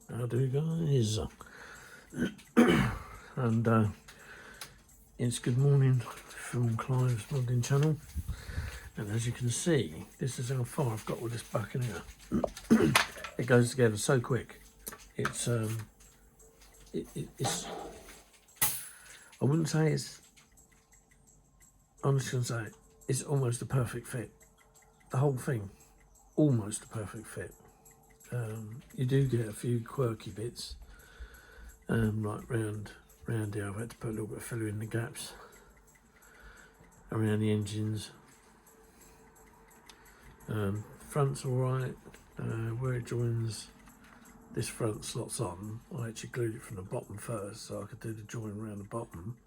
How do guys? And it's good morning from Clive's modding channel, and as you can see, this is how far I've got with this buccaneer. It goes together so quick. It's it's I wouldn't say it's, I'm just gonna say it's almost a perfect fit. The whole thing, almost a perfect fit. You do get a few quirky bits, like round here. I've had to put a little bit of filler in the gaps around the engines. Front's all right. Where it joins this front slots on, I actually glued it from the bottom first, so I could do the join around the bottom.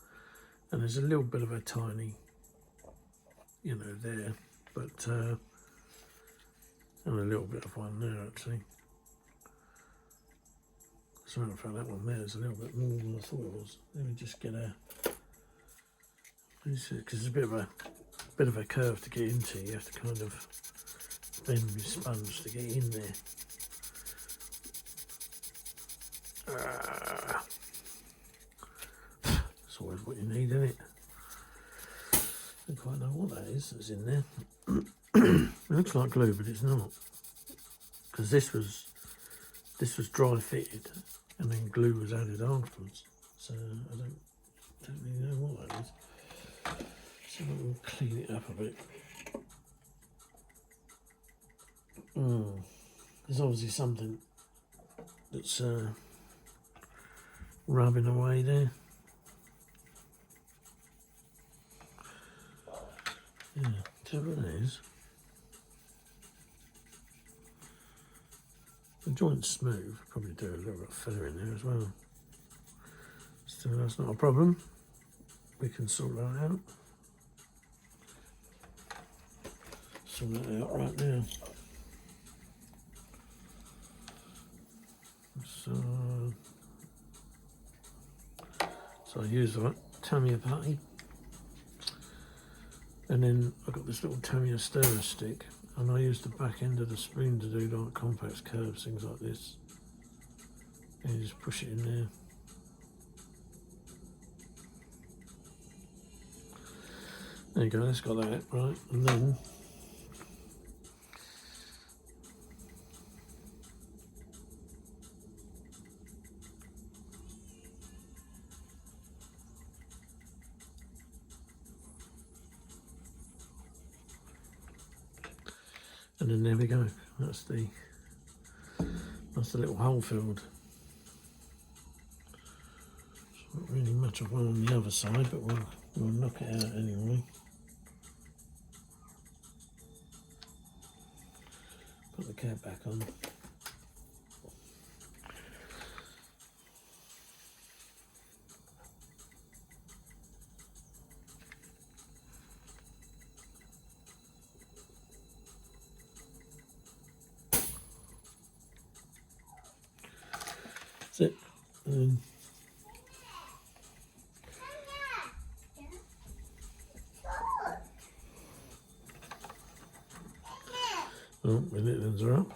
And there's a little bit of a tiny, there, but and a little bit of one there actually. As a matter of fact, that one there is a little bit more than I thought it was. Let me just get a, because it's a bit of a curve to get into. You have to kind of bend your sponge to get in there. That's always what you need, isn't it? I don't quite know what that is that's in there. It looks like glue, but it's not, because this was dry fitted and then glue was added afterwards. So I don't really know what that is. So we'll clean it up a bit. There's obviously something that's rubbing away there. Yeah, so what it is. The joint's smooth, probably do a little bit of filler in there as well. Still, that's not a problem. We can sort that out. Sort that out right now. So I use the Tamiya putty, and then I've got this little Tamiya stirrer stick, and I use the back end of the spoon to do like complex curves, things like this. And you just push it in there. There you go, that's got that, right? And then there we go. That's the little hole filled. It's not really much of one on the other side, but we'll knock it out anyway. Put the cap back on. That's it. Oh, my little ones are up.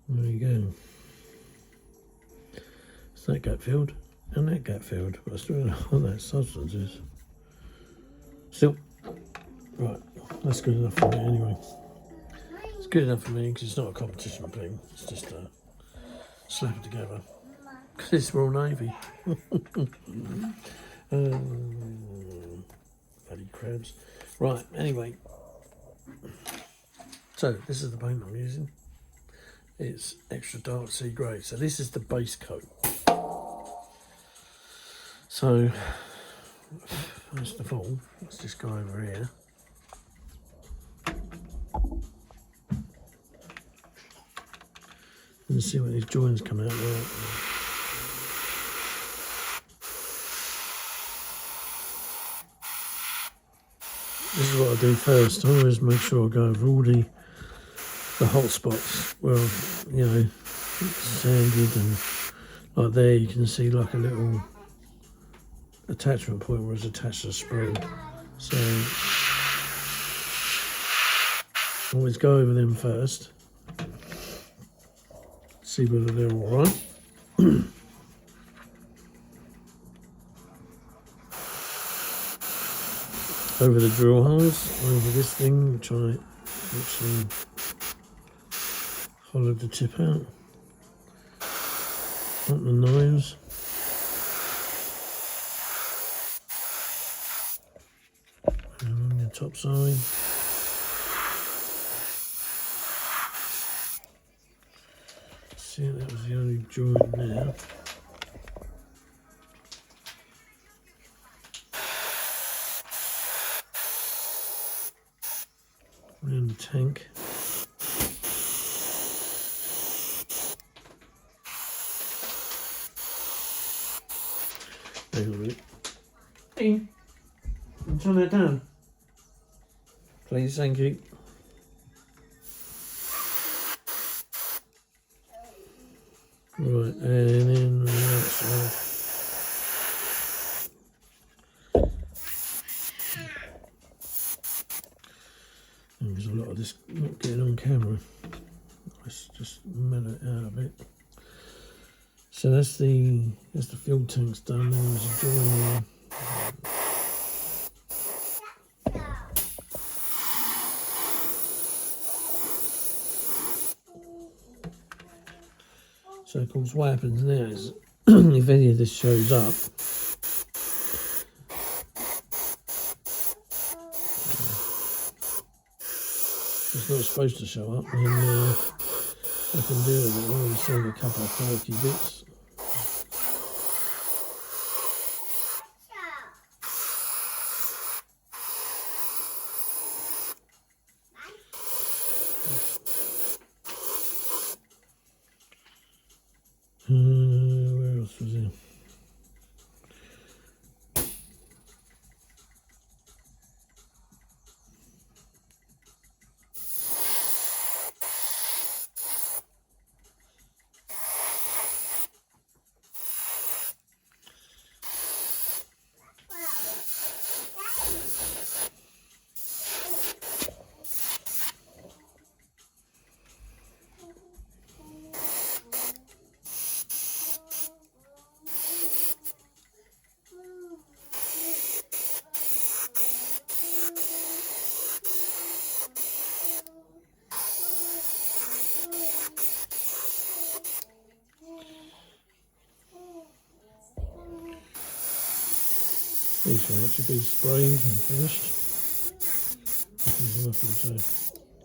There you go. So that gap filled and that gap filled, but I still don't know what that substance is. Still, right, that's good enough for me anyway. It's good enough for me because it's not a competition thing, it's just slap it together. Because it's Royal Navy. Bloody crabs. Right, anyway. So, this is the paint I'm using. It's extra dark sea grey. So this is the base coat. So, first of all, let's just go over here. And see what these joins come out like. This is what I do first. I always make sure I go over all the hot spots where I've, sanded and Like there you can see like a little attachment point where it's attached to the spring. So always go over them first, see whether they're all right. Over the drill holes, over this thing, which I actually hollowed the tip out. On the knives. And on the top side. See, that was the only joint there. Around the tank. Hang on a minute. Hey, turn that down. Please, thank you. Right, and then the outside. There's a lot of this not getting on camera. Let's just mellow it out a bit. So that's the fuel tank's done. There's a join there. So of course what happens now is if any of this shows up, it's not supposed to show up, then I can deal with it. I've already seen a couple of quirky bits. Where else was there? These will actually be sprayed and finished. There's nothing to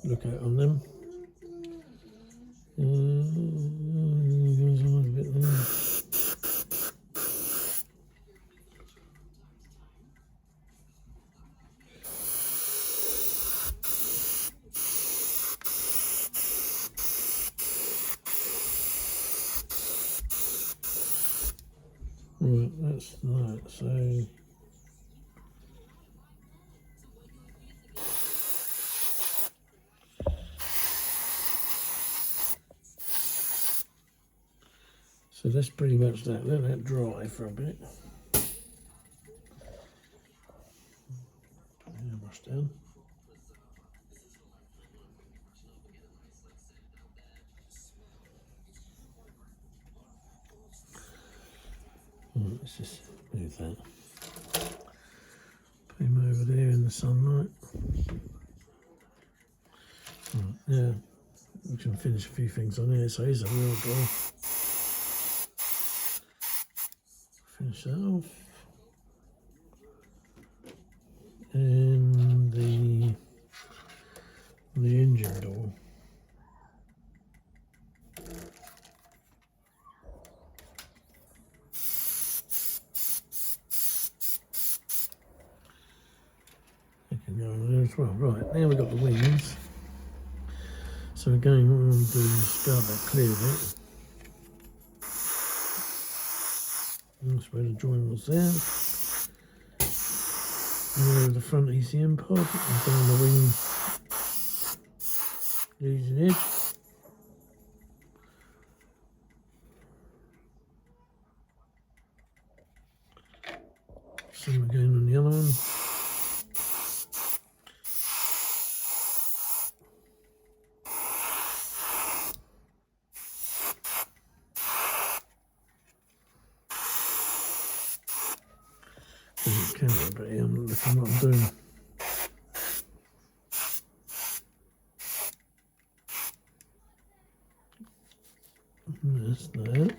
look at on them. Goes on a bit there. Right, that's that. So that's pretty much that. Let that dry for a bit. Brush down. Let's just move that. Put him over there in the sunlight. Right, yeah, we can finish a few things on here. So here's a wheel door. Finish that off. And the engine door. It can go on there as well. Right, now we've got the wings. So again, what we want to do is scrub that clear of it. That's where the join was there. And over the front ECM pod, and down the wing leading edge. Same again on the other one. There's a camera, but yeah, I'm not looking what I'm doing. That's that.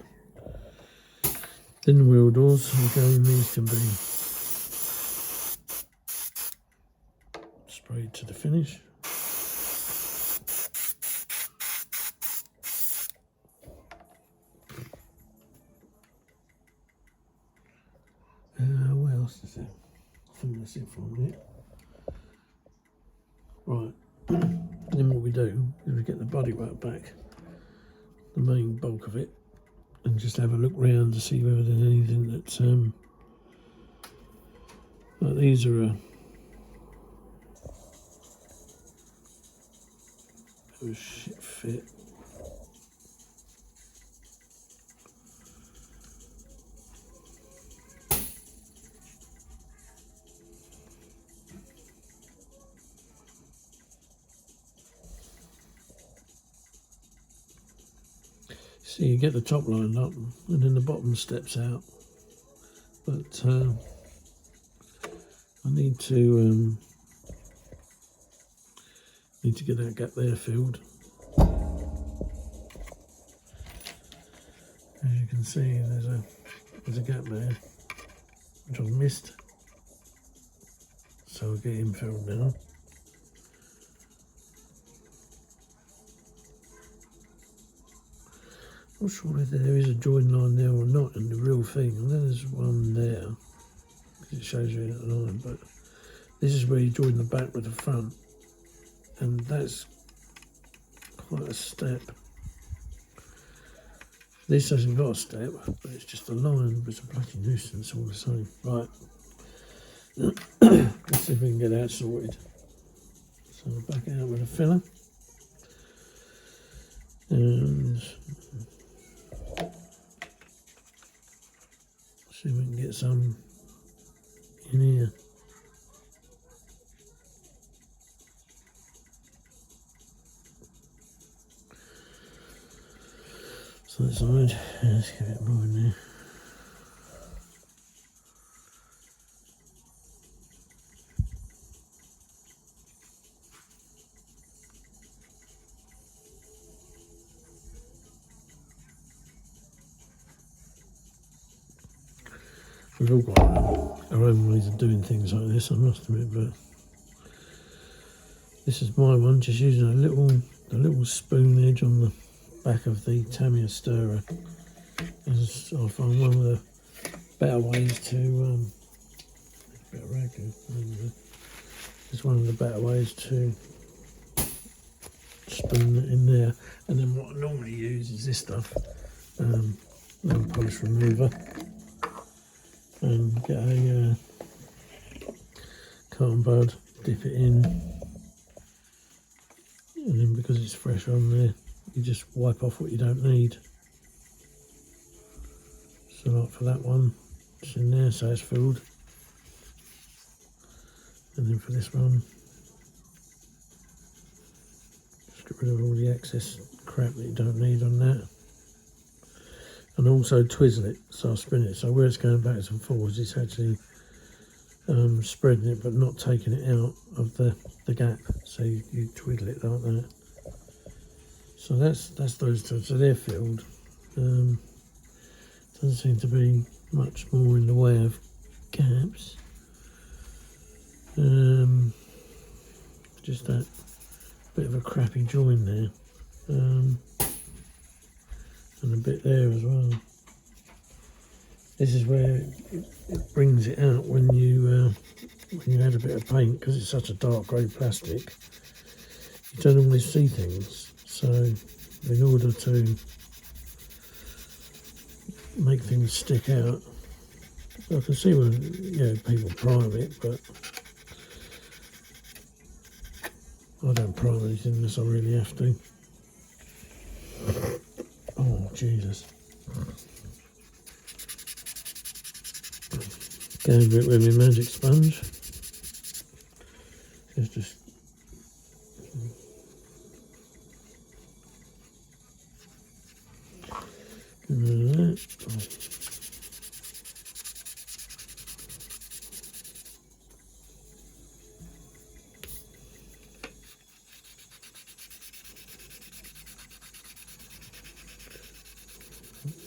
Then the wheel doors, again, these can be sprayed to the finish. What else is there? I think that's it from it. Right, then what we do is we get the bodywork back, the main bulk of it, and just have a look round to see whether there's anything that's like these are a shit fit. So you get the top lined up and then the bottom steps out, but I need to get that gap there filled. As you can see, there's a gap there which I've missed, so I'll get him filled now. Not sure if there is a join line there or not in the real thing. I know there's one there, because it shows you that line, but this is where you join the back with the front, and that's quite a step. This hasn't got a step, but it's just a line, but it's a bloody nuisance all the same. Right, let's see if we can get that sorted. So I'll back it out with a filler, and see if we can get some in here. So that side, let's get a bit more in there. We've all got our own ways of doing things like this, I must admit, but this is my one, just using the little spoon edge on the back of the Tamiya stirrer. As I find one of the better ways to a bit of rag here. It's one of the better ways to spoon it in there. And then what I normally use is this stuff, nail polish remover, and get a cotton bud, dip it in, and then because it's fresh on there, you just wipe off what you don't need. So like for that one, it's in there, so it's filled. And then for this one, just get rid of all the excess crap that you don't need on that. And also twizzle it, so I'll spin it. So where it's going backwards and forwards, it's actually spreading it but not taking it out of the gap. So you twiddle it like that. So that's those two. So they're filled. Doesn't seem to be much more in the way of gaps. Just that bit of a crappy join there. And a bit there as well. This is where it brings it out when you add a bit of paint, because it's such a dark grey plastic. You don't always see things, so in order to make things stick out, I can see when people prime it, but I don't prime anything unless I really have to. Oh, Jesus. Go over it with my magic sponge. It's just that.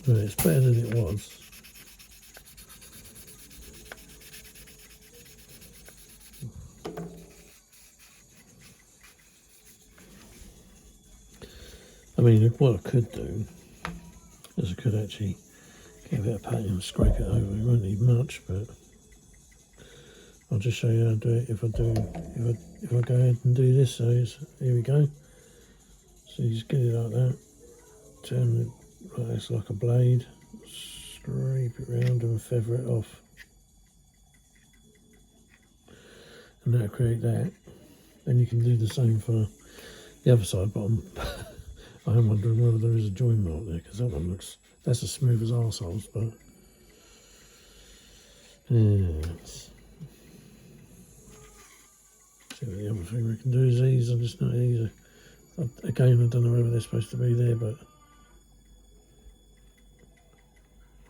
Right, it's better than it was. I mean, what I could do is I could actually get a bit of paint and scrape it over. It won't need much, but I'll just show you how to do it if I go ahead and do this. So here we go. So you just get it like that, turn it like this, like a blade, scrape it round and feather it off. And that'll create that. And you can do the same for the other side, but I am wondering whether there is a join mark there, because that one that's as smooth as arseholes, but yes. See what the other thing we can do is these. I just know these are, again, I don't know whether they're supposed to be there, but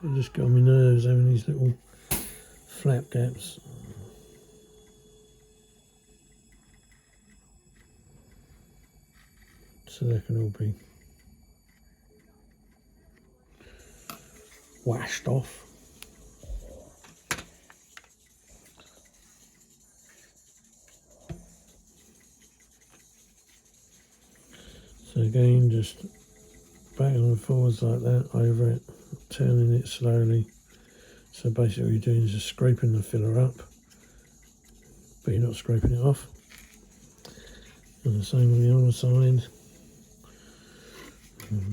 I just got on my nerves having these little flap gaps. So they can all be washed off. So again, just back and forwards like that over it, turning it slowly. So basically what you're doing is just scraping the filler up, but you're not scraping it off. And the same on the other side.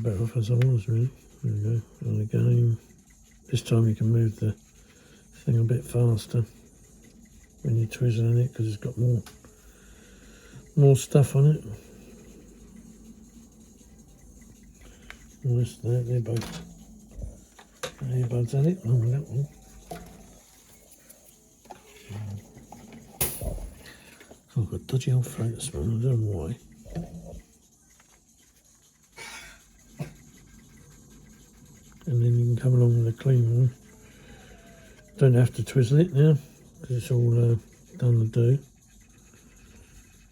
Better off as I was, really. There we go. And again, this time you can move the thing a bit faster when you're twizzling it, because it's got more stuff on it. And this, they're both earbuds at it. Oh, that one. Oh, I've got a dodgy old throat this morning, I don't know why. And then you can come along with a clean one. Don't have to twizzle it now, because it's all done to do.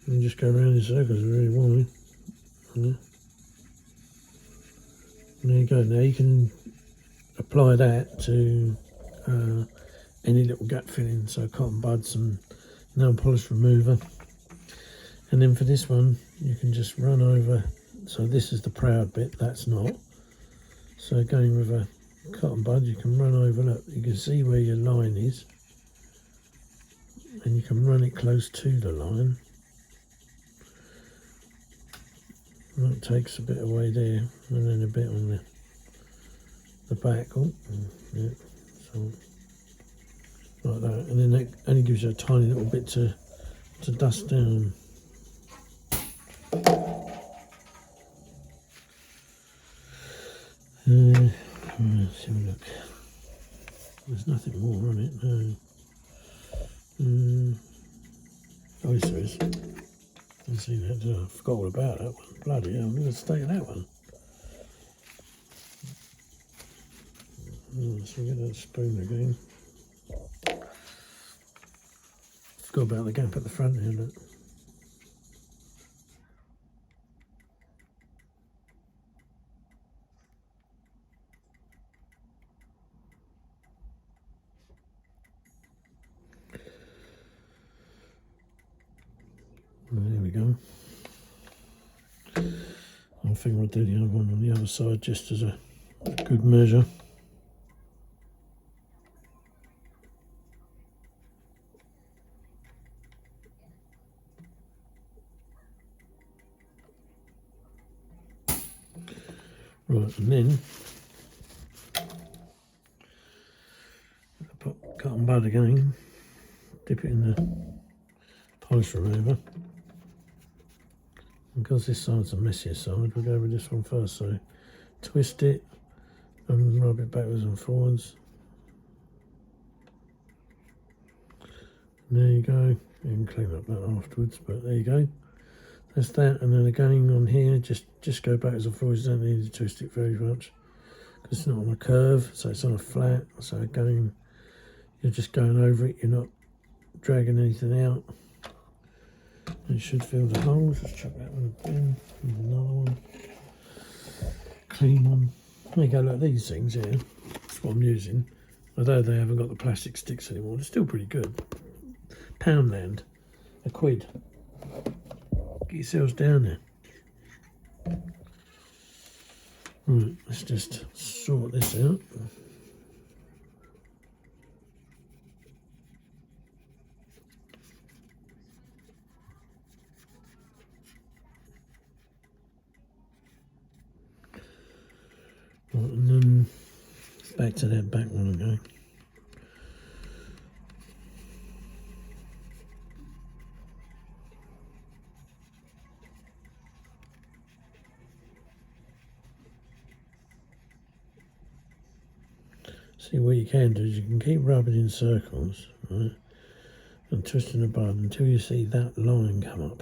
And just go around in circles if you really want to. Yeah. And there you go. Now you can apply that to any little gap filling, so cotton buds and nail polish remover. And then for this one, you can just run over. So this is the proud bit, that's not. So going with a cotton bud, you can run over, look, you can see where your line is, and you can run it close to the line. And that takes a bit away there, and then a bit on the back. Oh, yeah, so like that, and then that only gives you a tiny little bit to dust down. Let's have a look. There's nothing more on it, no. Oh, yes, there is. I've seen that. I forgot all about that one. Bloody hell, I'm going to stay in that one. So we get that spoon again. Forgot about the gap at the front here, look. There we go. I think I'll do the other one on the other side just as a good measure. Right, and then put cotton bud again, dip it in the polish remover. Because this side's the messier side, we'll go with this one first. So twist it and rub it backwards and forwards. There you go. You can clean up that afterwards, but there you go. That's that. And then again on here, just go back as a voice. Don't need to twist it very much because it's not on a curve, so it's on a flat. So again, you're just going over it. You're not dragging anything out. It should fill the holes. Let's chuck that one in. There's another one. Clean one. There you go. Look, these things here. That's what I'm using. Although they haven't got the plastic sticks anymore, they're still pretty good. Poundland, £1. Get yourselves down there. Right, let's just sort this out. Right, and then back to that back one again. See, what you can do is you can keep rubbing in circles, right, and twisting the bud until you see that line come up.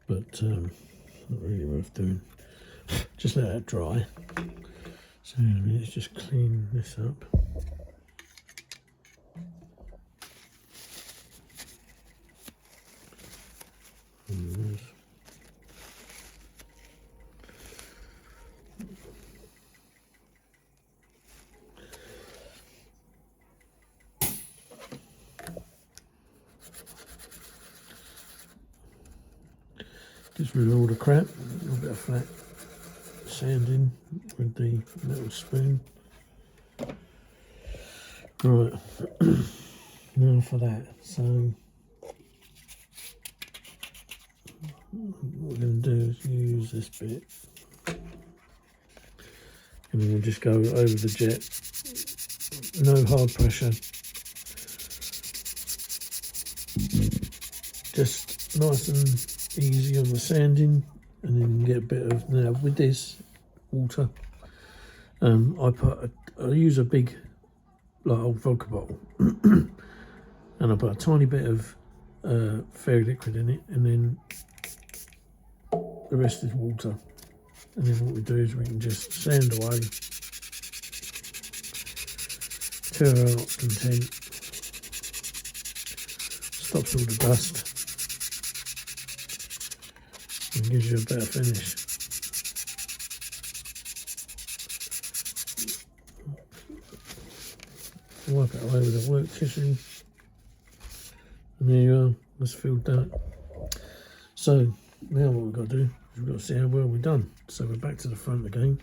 But not really worth doing. Just let that dry. So let's just clean this up. Just rid of all the crap, a little bit of flat sanding with the little spoon. Right, now for that. So what we're going to do is use this bit, and then we'll just go over the jet. No hard pressure, just nice and easy on the sanding, and then you get a bit of, now with this water, I use a big like old vodka bottle and I put a tiny bit of fairy liquid in it, and then the rest is water, and then what we do is we can just sand away to our heart's content. Stops all the dust and gives you a better finish. Wipe it away with a work tissue, and there you are, that's filled that. So now what we've got to do is we've got to see how well we've done. So we're back to the front again.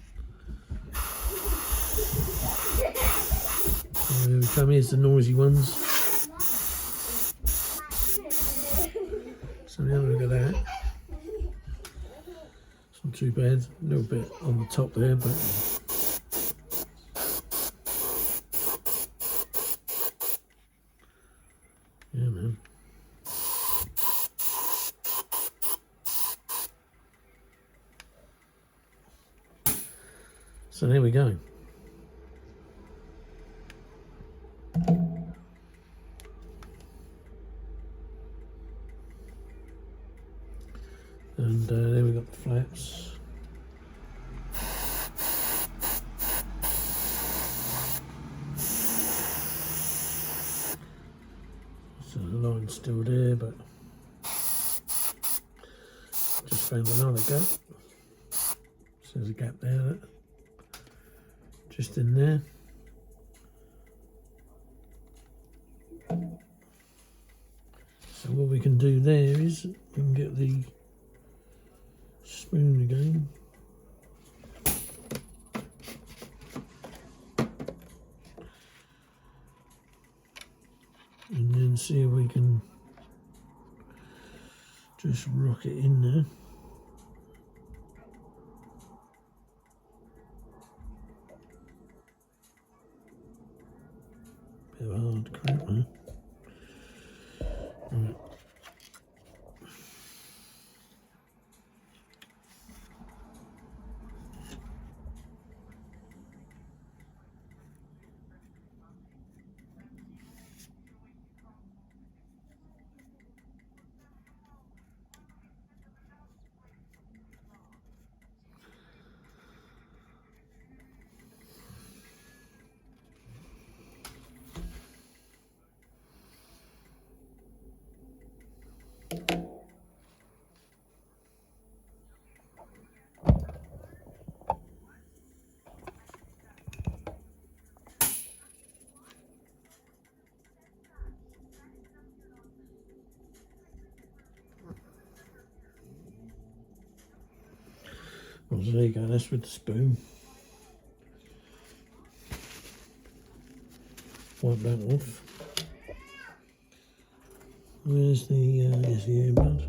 So here we come, here's the noisy ones. So now look at that. It's not too bad, a little bit on the top there, but yeah, man. So there we go. And there we got the flaps. So the line's still there, but just found another gap. So there's a gap there, just in there. So what we can do there is we can get the spoon again. And then see if we can just rock it in there. Bit of hard crap there. Right. Well, so there you go, that's with the spoon. Wipe that off. Here's the earbud.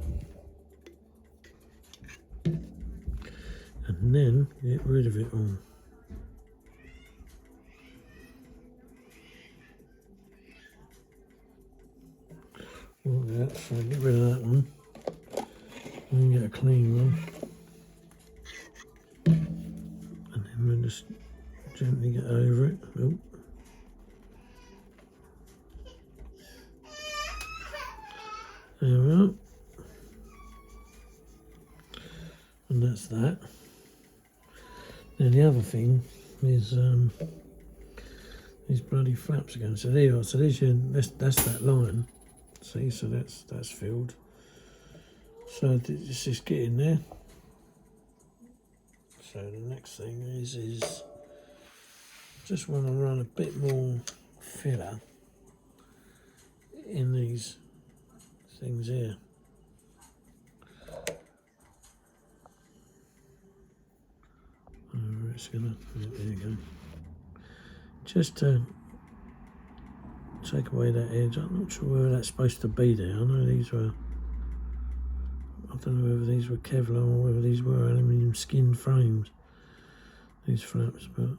And then get rid of it all. Like that, so get rid of that one. And get a clean one. And then we'll just gently get over it. Oh. There we are. And that's that. Now the other thing is these bloody flaps again. So there you are. So there's that's that line. See, so that's filled. So let's just get in there. So the next thing is just want to run a bit more filler in these things here. It's gonna, there you go. Just to take away that edge. I'm not sure whether that's supposed to be there. I know these were, I don't know whether these were Kevlar or whether these were aluminium skin frames, these flaps, but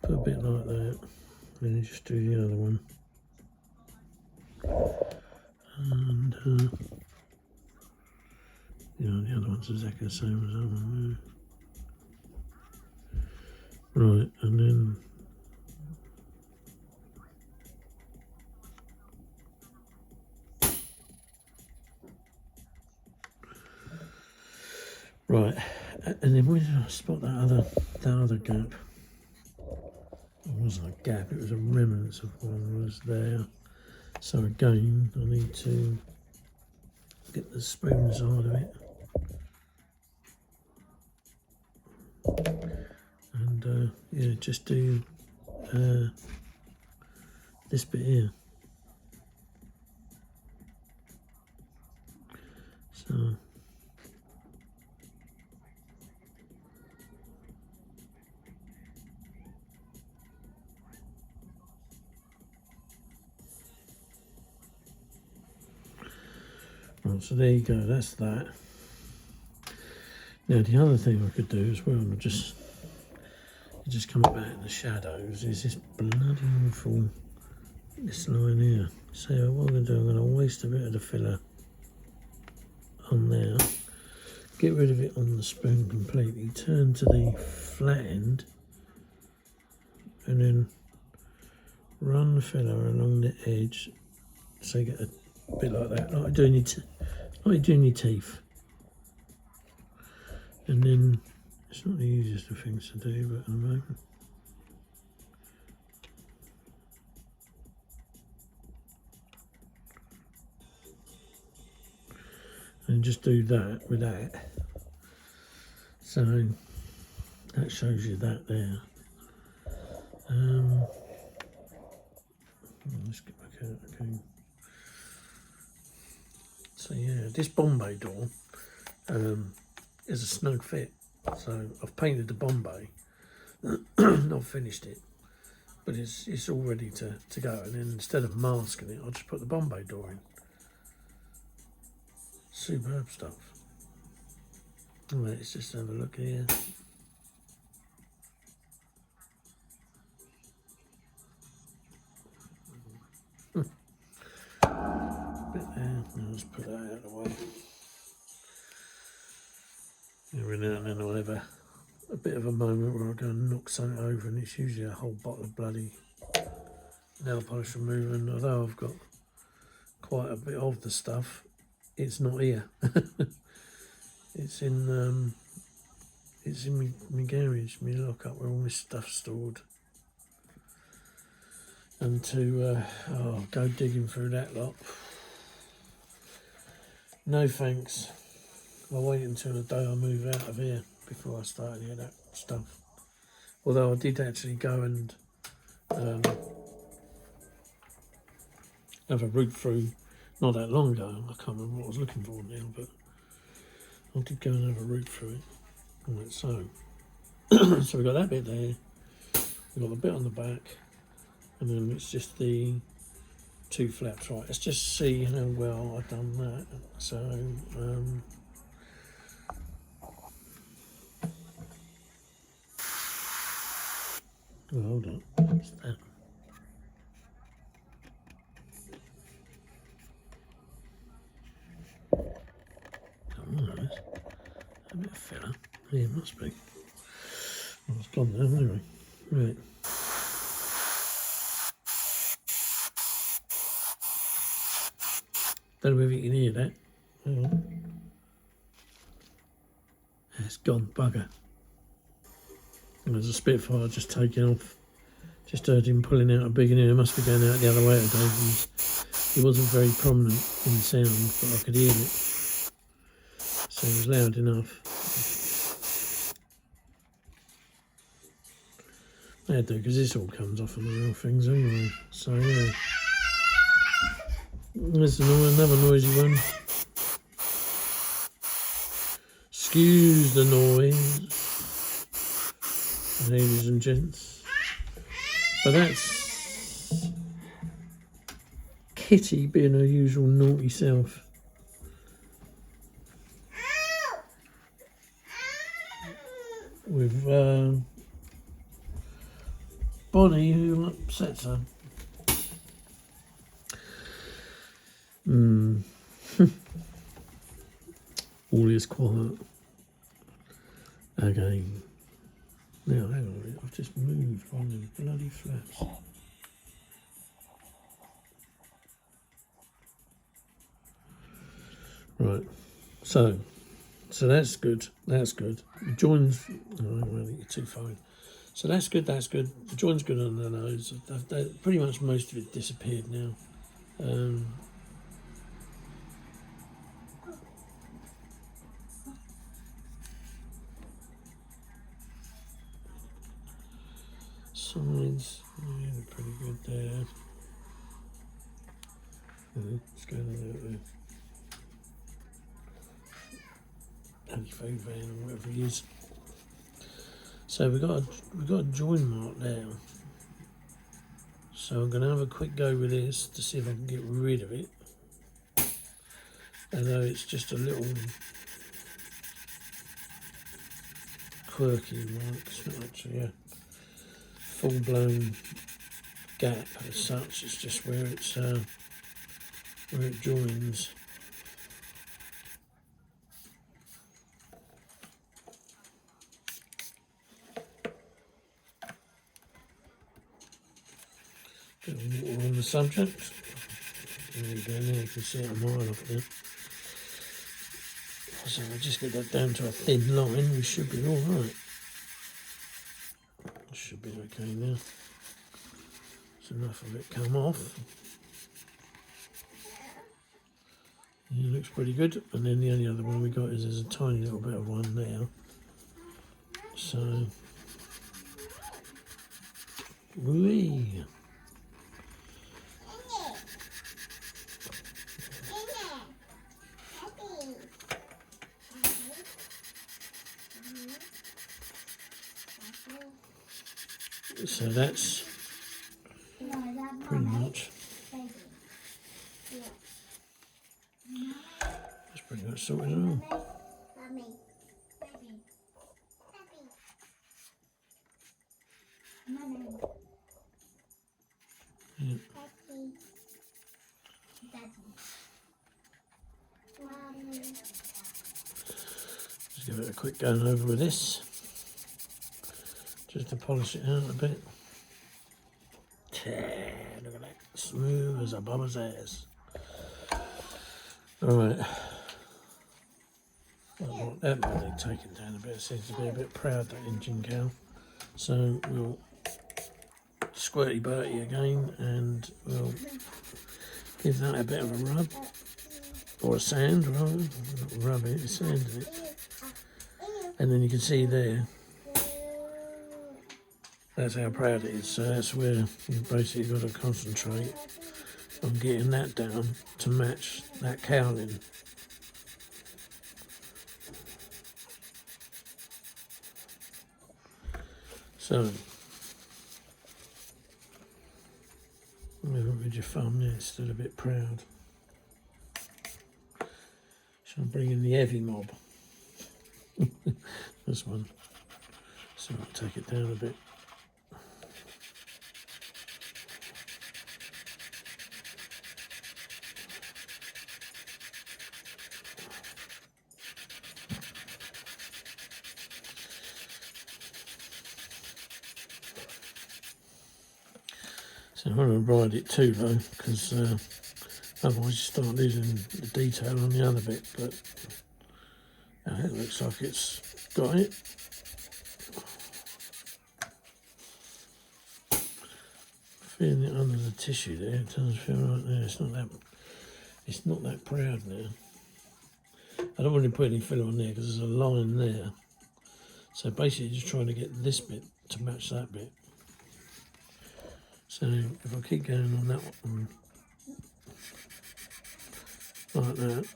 put a bit like that, and then just do the other one. And you know, the other one's exactly the same as that one there. Right, and then right, and then where did I spot that other gap? It wasn't a gap, it was a remnant of one was there. So again, I need to get the spoon side of it. And yeah, just do this bit here. So right, so there you go, that's that. Now the other thing I could do as well, just come back in the shadows, is this bloody awful, this line here. So what I'm going to do, I'm going to waste a bit of the filler on there, get rid of it on the spoon completely, turn to the flat end, and then run the filler along the edge, so you get a bit like that, like you do in your teeth. And then, it's not the easiest of things to do, but at the moment. And just do that with that. So, that shows you that there. Let's get back out again. So yeah, this Bombay door is a snug fit. So I've painted the Bombay, not finished it, but it's all ready to go. And then instead of masking it, I'll just put the Bombay door in. Superb stuff. Let's just have a look here. Bit there. Now let's put that out of the way. Every now and then I'll have a bit of a moment where I go and knock something over, and it's usually a whole bottle of bloody nail polish remover. And although I've got quite a bit of the stuff, it's not here. It's in my garage, my lock-up where all my stuff's stored. And to go digging through that lot, no thanks. I'll wait until the day I move out of here before I start any of that stuff. Although I did actually go and have a route through not that long ago. I can't remember what I was looking for now, but I did go and have a route through it. Like so. So we've got that bit there. We've got the bit on the back. And then it's just the 2 flaps. Right, let's just see how well I've done that. So, oh, hold on. What's that? A bit of filler. Yeah, it must be. Well, it's gone now anyway. Right. Don't know if you can hear that. Hang on. It's gone, bugger. And there's a Spitfire just taking off. Just heard him pulling out a big one. It must be going out the other way today. He wasn't very prominent in sound, but I could hear it. So it was loud enough. Yeah, do, because this all comes off of the real things anyway. So yeah. There's another noisy one. Excuse the noise, ladies and gents. But that's Kitty being her usual naughty self. With Bonnie, who upsets her. All is quiet. Again. Now, hang on a minute, I've just moved one of them bloody flaps. Right, so that's good, that's good. The joins, oh, I think you're too fine. So that's good, that's good. The join's good on the nose. Pretty much most of it disappeared now. Sides, yeah, they're pretty good there. Let's go there. Anti-food van or whatever it is. So we've got a join mark there. So I'm going to have a quick go with this to see if I can get rid of it. Although it's just a little quirky mark, it's not actually a full-blown gap as such. It's just where it's where it joins. Bit of water on the subject. There you go, now you can see it a mile off there. So if I just get that down to a thin line, we should be alright. Should be okay now. There's enough of it come off. It looks pretty good. And then the only other one we got is there's a tiny little bit of one there. So, whee. So that's pretty much. That's pretty much sorted all. Yeah. Just give it a quick going over with this, just to polish it out a bit. Look at that, smooth as a bubba's ass. Alright. Well, that might need taken down a bit. It seems to be a bit proud, that engine cow. So we'll squirty Bertie again and we'll give that a bit of a rub. Or a sand, rather. Not rub it, it's sand it. And then you can see there, that's how proud it is. So that's where you've basically got to concentrate on getting that down to match that cowling. So, with your thumb, yeah, it's still a bit proud. Shall I bring in the heavy mob? This one. So I'll take it down a bit. So I want to ride it too though, because otherwise you start losing the detail on the other bit, but it looks like it's got it. Feeling it under the tissue there, it doesn't feel right there. It's not that proud now. I don't want to put any filler on there because there's a line there. So basically just trying to get this bit to match that bit. So if I keep going on that one, like that,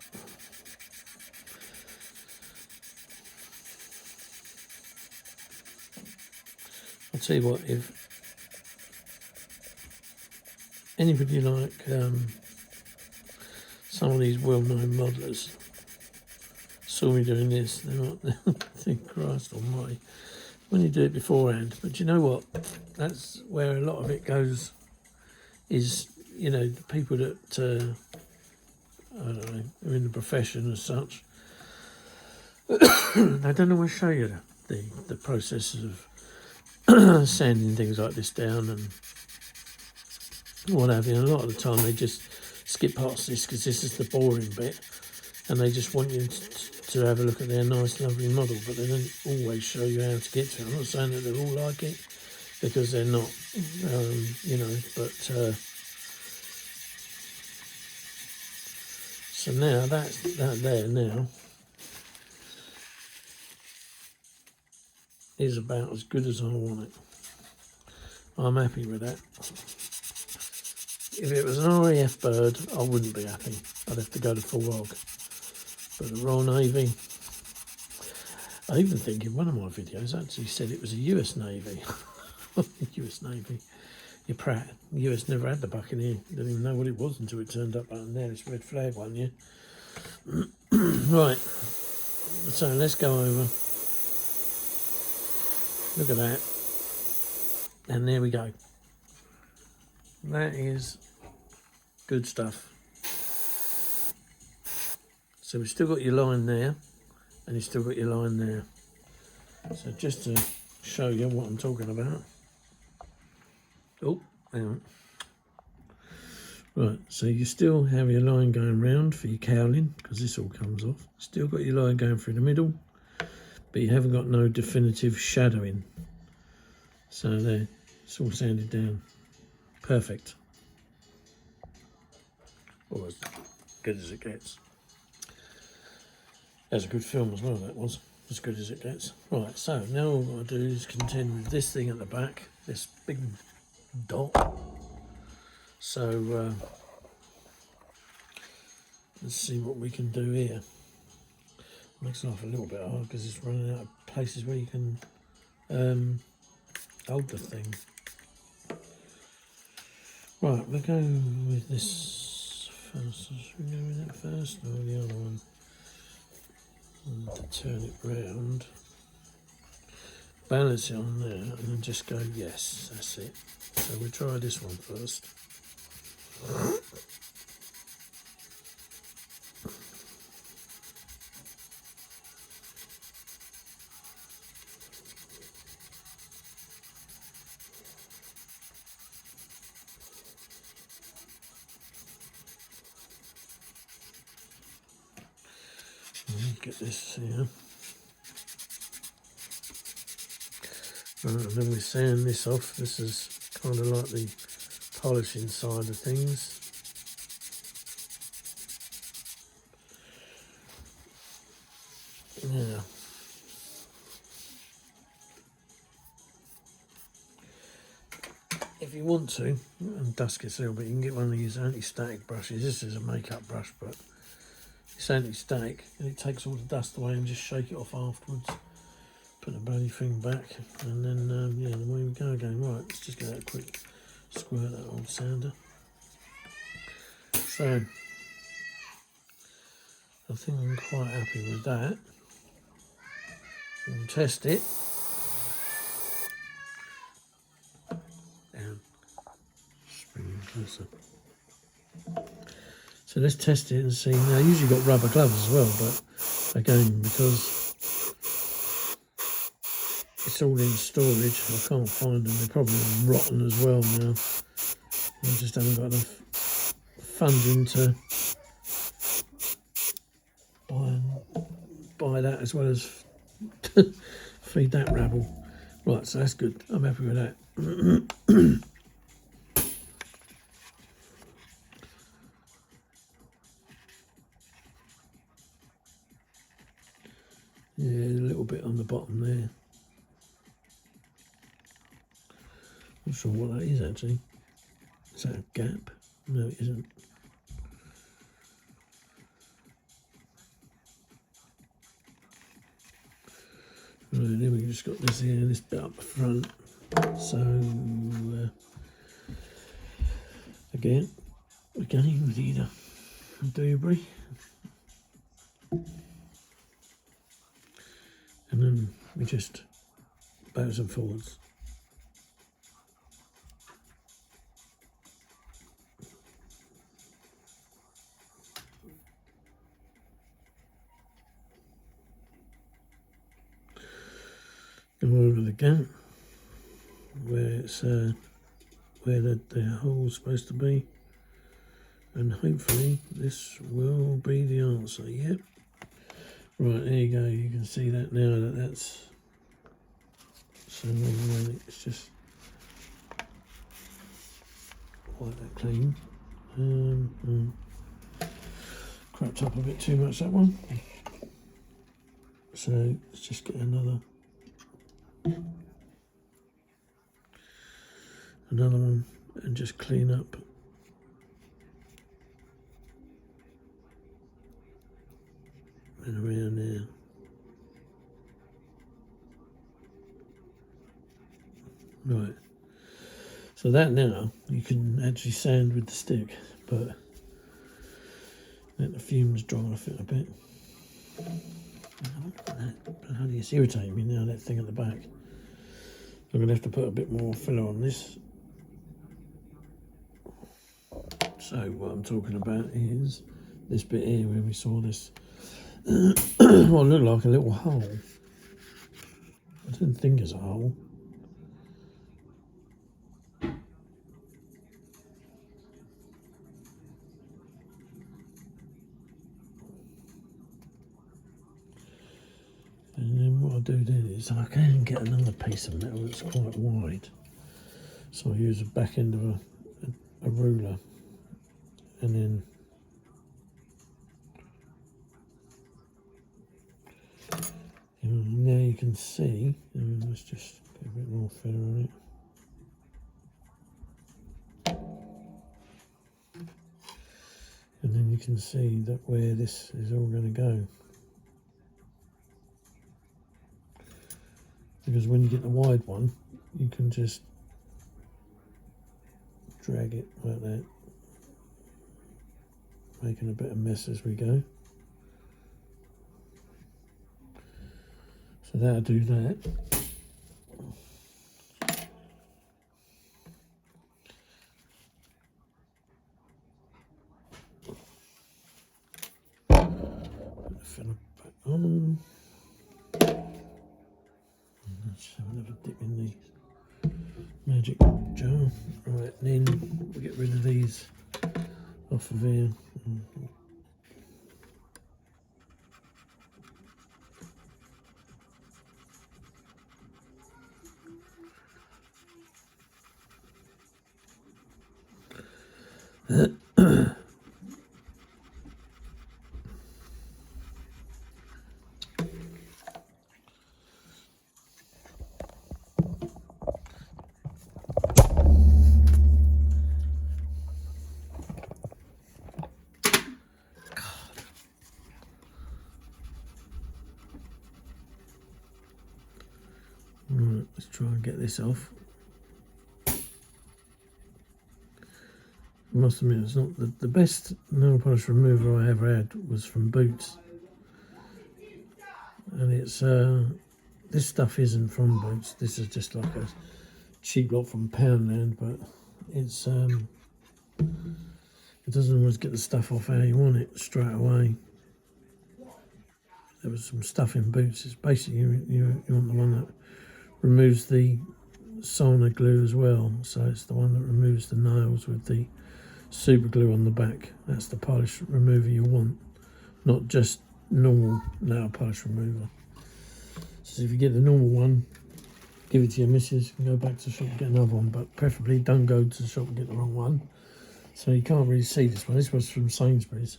I'll tell you what, if anybody like some of these well-known modelers saw me doing this, they might think, Christ almighty, when you do it beforehand. But you know what? That's where a lot of it goes, is, you know, the people that, I don't know, are in the profession as such, they don't always show you the process of sanding things like this down and what have you. And a lot of the time they just skip past this because this is the boring bit, and they just want you to have a look at their nice lovely model, but they don't always show you how to get to it. I'm not saying that they're all like it, because they're not, you know, but so now that there now is about as good as I want it. I'm happy with that. If it was an RAF bird, I wouldn't be happy. I'd have to go to full hog. But the Royal Navy, I even think in one of my videos actually said it was a US Navy. US Navy. You're Pratt. The US never had the Buccaneer. Didn't even know what it was until it turned up out there. It's red flag one, yeah. Right. So let's go over. Look at that. And there we go. That is good stuff. So we've still got your line there, and you've still got your line there. So just to show you what I'm talking about. Oh, hang on. Right, so you still have your line going round for your cowling, because this all comes off. Still got your line going through the middle, but you haven't got no definitive shadowing. So there, it's all sanded down. Perfect. Or as good as it gets. That's a good film as well, that was. As good as it gets. Right, so now all I've got to do is contend with this thing at the back, this big dot. So let's see what we can do here. Makes life a little bit hard because it's running out of places where you can hold the thing. Right, we'll go with this first. Should we go with that first or the other one? And to turn it round, balance it on there, and then just go, yes, that's it. So we'll try this one first. Get this here. Right, and then we sand this off. This is kind of like the polishing side of things. Yeah. If you want to, and dust gets a little bit, you can get one of these anti-static brushes. This is a makeup brush, but it's anti-static, and it takes all the dust away and just shake it off afterwards. Put the bloody thing back, and then yeah, away we go again. Right, let's just get that quick squirt that old sander. So I think I'm quite happy with that. We'll test it. Down. Spring closer. So let's test it and see. Now I usually got rubber gloves as well, but again, because it's all in storage, I can't find them. They're probably rotten as well now. I just haven't got enough funding to buy that as well as feed that rabble. Right, so that's good. I'm happy with that. Yeah, a little bit on the bottom there. Not sure what that is actually. Is that a gap? No, it isn't. Right, then we just got this here, this bit up the front. So again, we need a doobry, and then we just backwards and forwards. Go over the gap where it's where the hole's supposed to be, and hopefully this will be the answer. Yep. Right, there you go. You can see that now that's so it's just quite that clean. Crapped up a bit too much, that one. So let's just get another one and just clean up and around there. Right, so that now you can actually sand with the stick, but let the fumes dry off it a bit. Look at that, bloody, it's irritating me now, that thing at the back. I'm going to have to put a bit more filler on this. So what I'm talking about is this bit here where we saw this what looked like a little hole. I didn't think it's a hole. And then what I do then is I can get another piece of metal that's quite wide. So I use the back end of a ruler, and then now you can see, let's just put a bit more filler on it. And then you can see that where this is all going to go. Because when you get the wide one, you can just drag it like that, making a bit of mess as we go. So that'll do that. Put the filler back on. Let's have another dip in the magic jar. Right, then we'll get rid of these off of here. get this off. I must admit, it's not the best nail polish remover I ever had was from Boots. And it's, this stuff isn't from Boots. This is just like a cheap lot from Poundland, but it's, it doesn't always get the stuff off how you want it straight away. There was some stuff in Boots. It's basically, you want the one that removes the sauna glue as well. So it's the one that removes the nails with the super glue on the back. That's the polish remover you want, not just normal nail polish remover. So if you get the normal one, give it to your missus and go back to the shop and get another one, but preferably don't go to the shop and get the wrong one. So you can't really see this one. This was from Sainsbury's,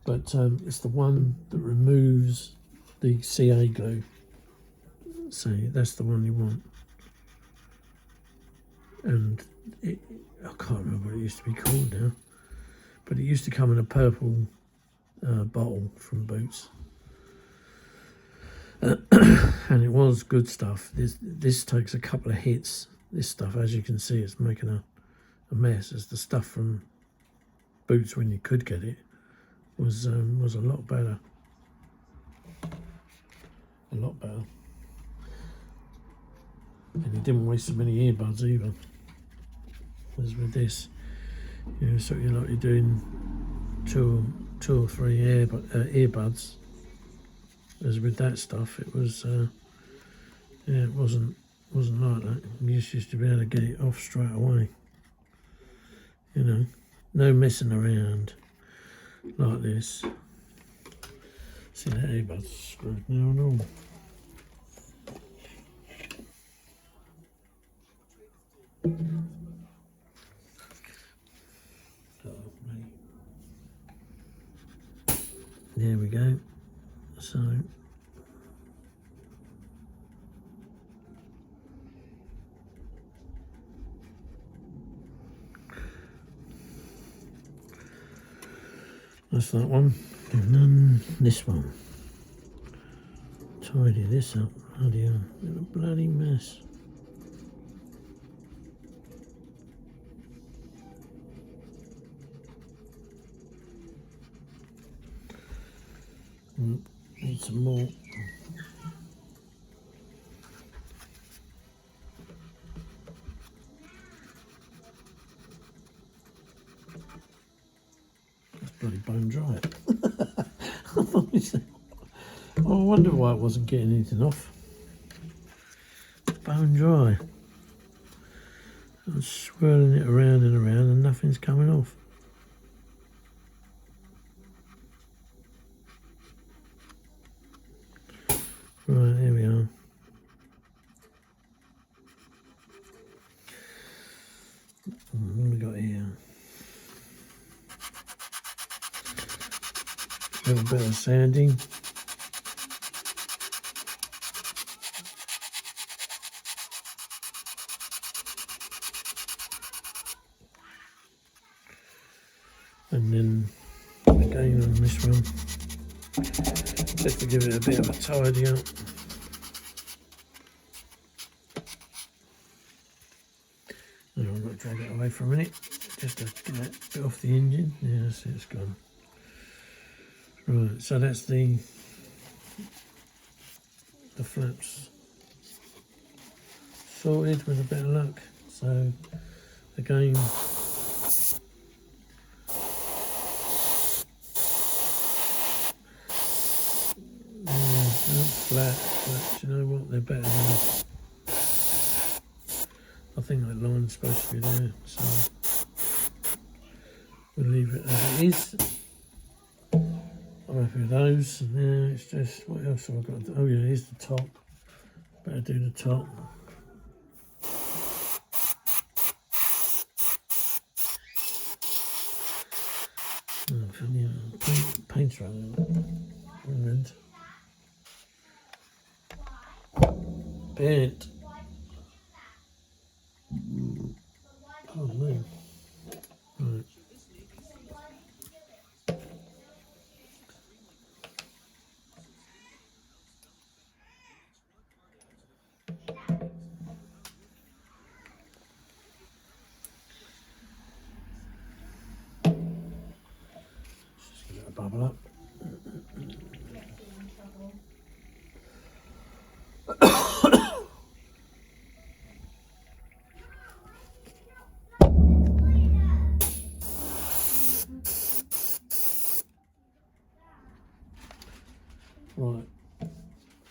but it's the one that removes the CA glue. So that's the one you want. And I can't remember what it used to be called now, but it used to come in a purple bottle from Boots. And it was good stuff. This takes a couple of hits. This stuff, as you can see, it's making a mess. As the stuff from Boots, when you could get it, was a lot better. A lot better. And you didn't waste so many earbuds either. As with this, so you're doing two or three earbuds. As with that stuff, it was yeah, it wasn't like that. You just used to be able to get it off straight away. No messing around like this. See, that earbud's screwed now and all. There we go. So that's that one, and then this one. Tidy this up. Bloody hell, what a bloody mess. Need some more. That's bloody bone dry. I wonder why it wasn't getting anything off. Bone dry. I was swirling it around and around and nothing's coming off. Right, here we are. What have we got here? A little bit of sanding. And then again on this one, just to give it a bit of a tidy up. Now I'm going to drag it away for a minute, just to get that bit off the engine. Yeah, that's it, it's gone. Right, so that's the flaps sorted with a bit of luck. So again, flat, you know what, they're better than, I think that line's supposed to be there, so we'll leave it as it is. I'm happy with those. Yeah, it's just, what else have I got to do? Oh yeah, here's the top. Better do the top. Oh, paint's running out. Bent. Oh man. Right. to bubble up. Right,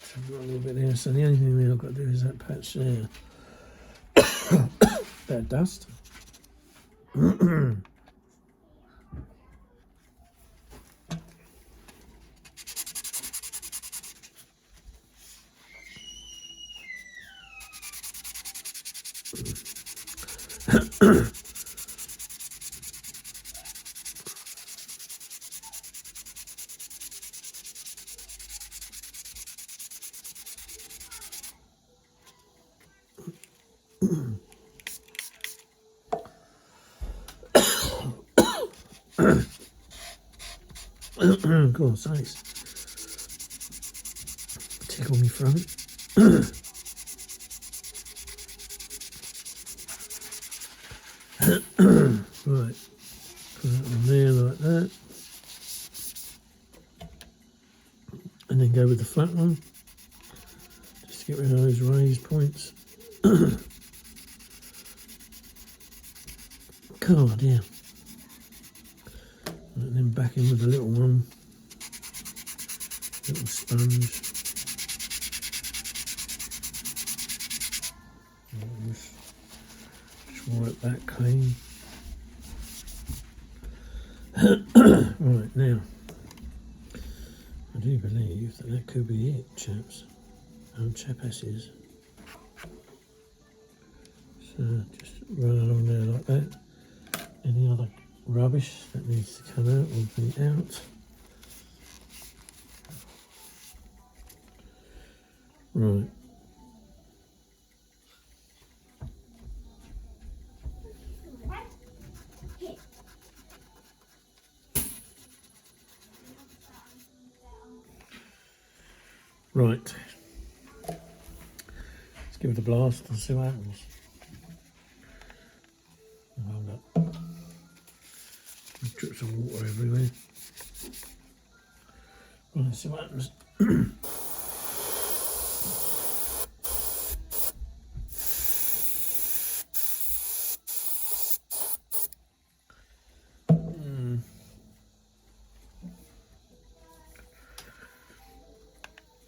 so I've got a little bit there, so the only thing I've got to do is that patch there. Bit of dust. Cool, thanks. Tickle me throat. Right, put that on there like that. And then go with the flat one. Just to get rid of those raised points. God, yeah. And then back in with the little one. Little sponge. Just wipe that clean. Right, now, I do believe that could be it, chaps. Chapasses. So just run along there like that. Any other rubbish that needs to come out will be out. Right. Right. Let's give it a blast and see what happens. Hold up. There's drips of water everywhere. Right, let's see what happens.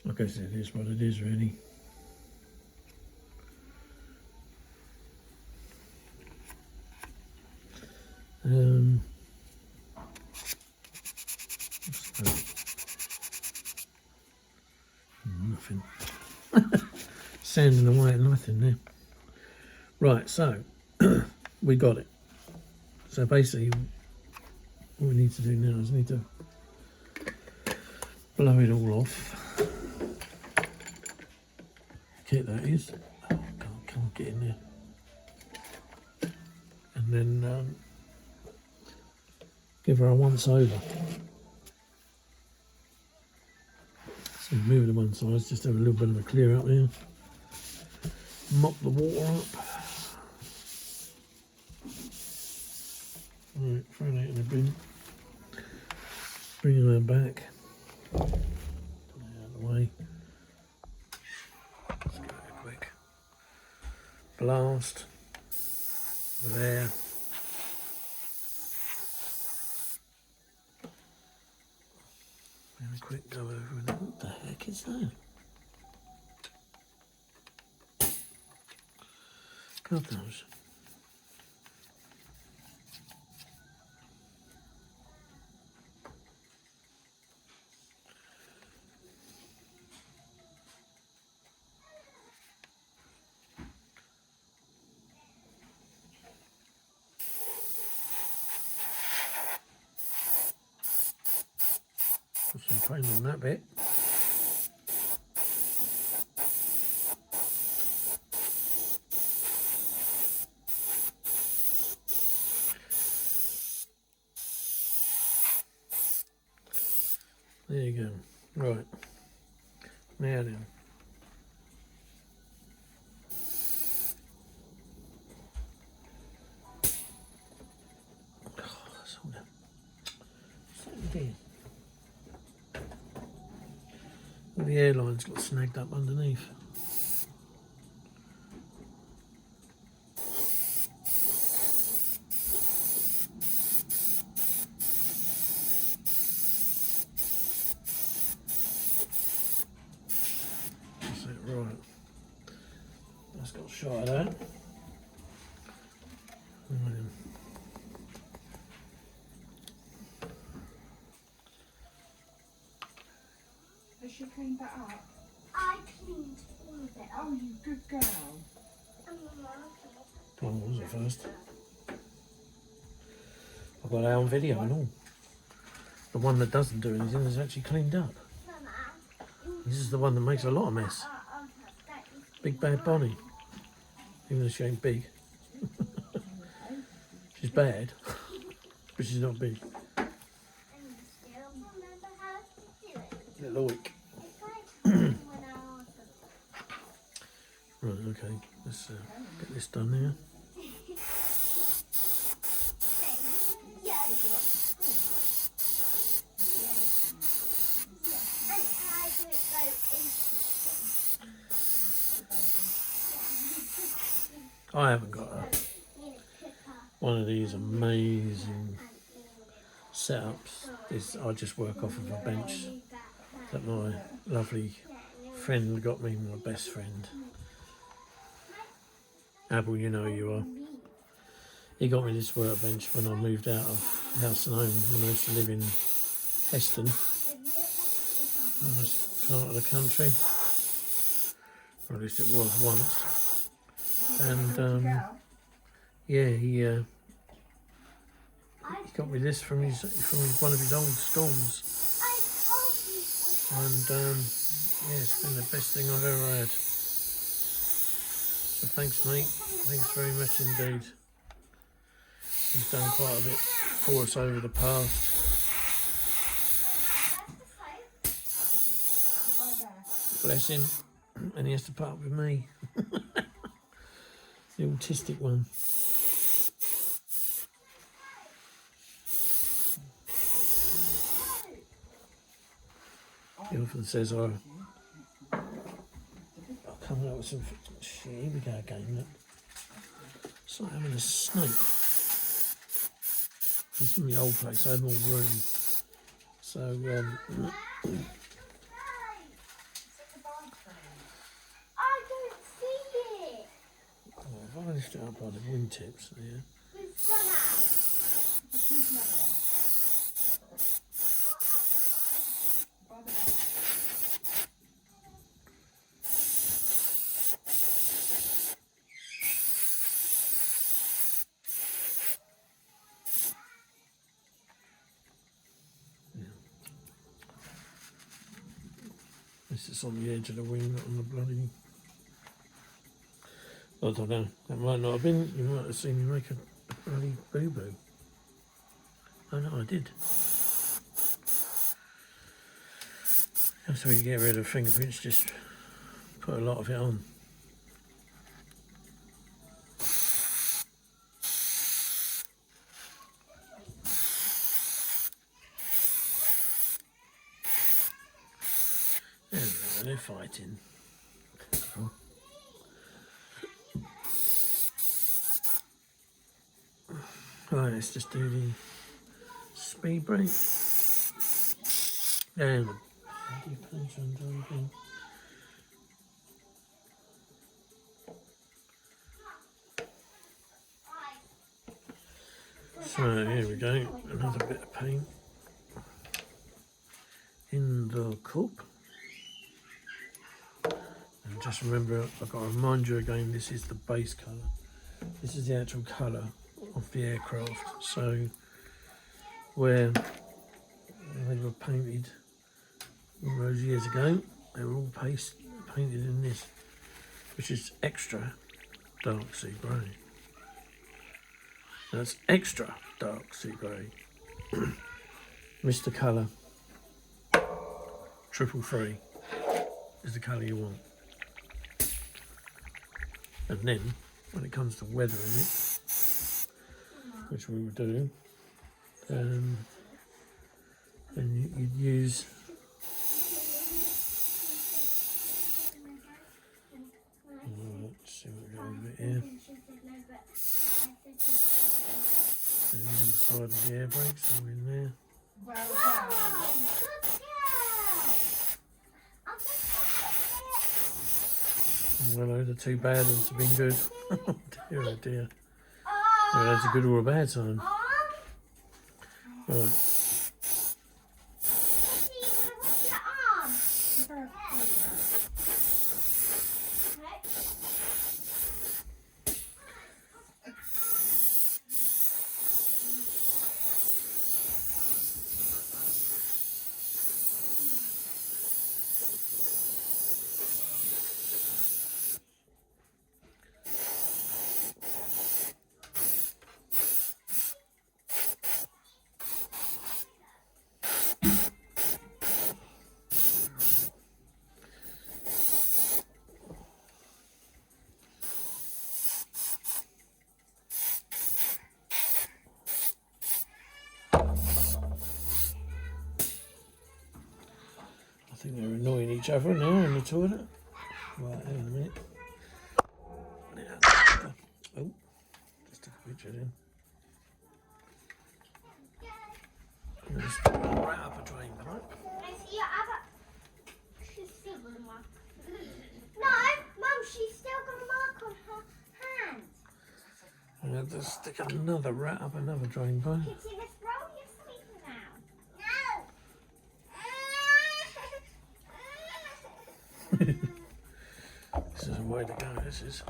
I guess it is what it is, really. Nothing. Sanding away at nothing there. Right, so we got it. So basically, what we need to do now is need to blow it all off. Kit that is. Oh God, can't get in there. And then give her a once over. So move it to one side, just have a little bit of a clear up there. Mop the water up. Right, throw that in the bin. Bring her back. Put it out of the way. Let's give it a quick blast. There. And a quick go over and what the heck is that? God knows. Put some paint on that bit. There you go. Right. Now then. Oh, that's all that. There. The airline's got snagged up underneath. That's it, right. That's got a shot of that. Has she cleaned that up? I cleaned all of it up. Oh, you good girl. What was it first? I've got that on video and all. The one that doesn't do anything is actually cleaned up. This is the one that makes a lot of mess. Big bad Bonnie. Even though she ain't big. She's bad, but she's not big. Little oik. Right, okay. Let's get this done here. I haven't got one of these amazing setups. I just work off of a bench that my lovely friend got me, my best friend. Abel, you know who you are. He got me this workbench when I moved out of house and home when I used to live in Heston, nice part of the country. Or at least it was once. And yeah, he got me this from one of his old schools. And yeah, it's been the best thing I've ever had. So thanks, mate. Thanks very much indeed. He's done quite a bit for us over the past. Bless him. And he has to part with me. The autistic one. He often says, I'll come up with some shit. Here we go again, look. It's like having a snake. This is my old place, I had more room. So, I don't see it. if I lift it up by the wingtips, yeah. We've run out. This is on the edge of the wing, not on the bloody... I don't know, that might not have been, you might have seen me make a bloody boo-boo. Oh no, I did. That's where you get rid of fingerprints, just put a lot of it on. There we go, they're fighting. Oh. Right, let's just do the speed brake. And how do you punch under again? So here we go, another bit of paint in the cup. And just remember, I've got to remind you again, this is the base colour. This is the actual colour of the aircraft. So where they were painted all those years ago, they were all painted in this, which is extra dark sea grey. That's extra dark sea grey. Mr. Colour 333 is the colour you want. And then when it comes to weathering it, which we will do, then you'd use side of the air brakes are in there. Well done. Oh, good girl. I'm just going Well, either too bad and it's been good. Oh dear, oh dear. Oh. Well, that's a good or a bad sign. Oh. Right. Putty, you gonna wash your arm? Give her a putty. Okay. I think they're annoying each other now in the toilet. Right, hang on a minute. Now, oh, just took a picture then. Just right up a drain pipe. Can I see your other? She's still gonna mark. No, Mum, she's still gonna mark on her hand. I'm going to stick another rat up another drain pipe. Kitty, let's roll your sleeper now. This is a way to go, this is.